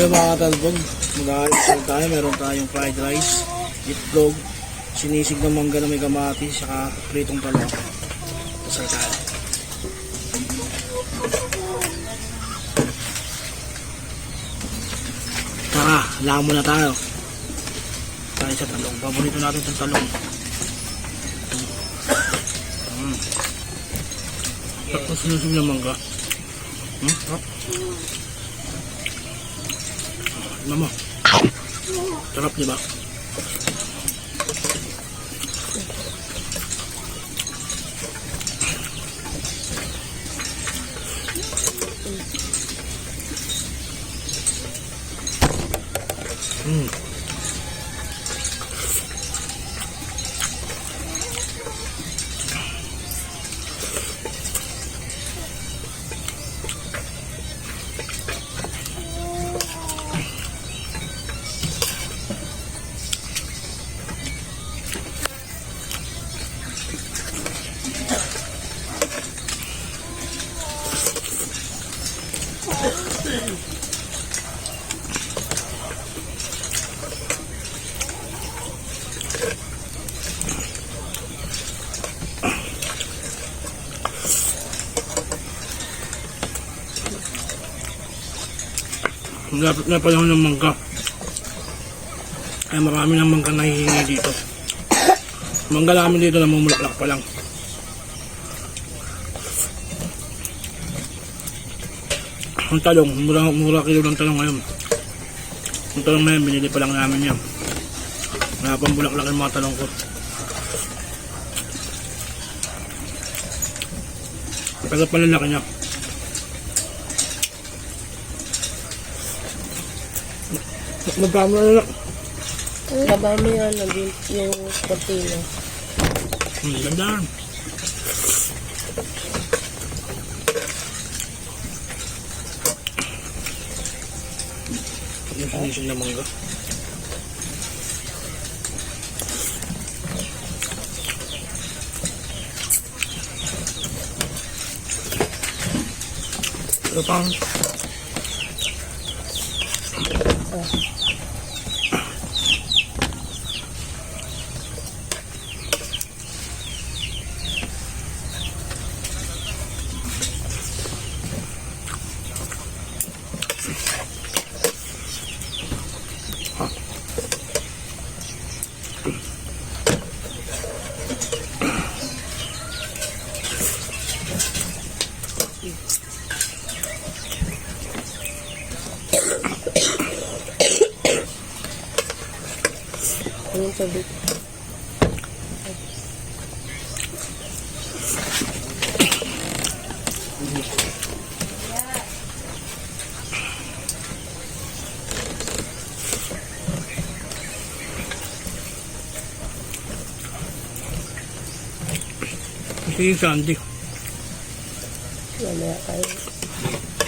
Mga talbog, mag-aalmusal tayo. Meron tayong fried rice, itlog, sinisig na mangga na may kamatis, saka pritong talong. Pasal tayo. Tara, lahat muna tayo. Tayo sa talong. Paborito natin itong talong. Tapos sinusig na mangga. Mama, sarap diba? Lapit na panahon ng mangga. Ay marami ng mangga nahihingi dito. Mangga namin dito namumulaklak pa lang. Ang talong, mura kilo ng talong ngayon. Ang talong na yun, binili pa lang namin yan. Wala pang bulaklak yung mga talong ko. Pero palalaki niya. Magkamo na lang. Labaw mo yan, yung kortina. Ganda. Yung sinisig na mangga. Ito pang Yung tubig. kasi yung Sandy. Mamaya kayo.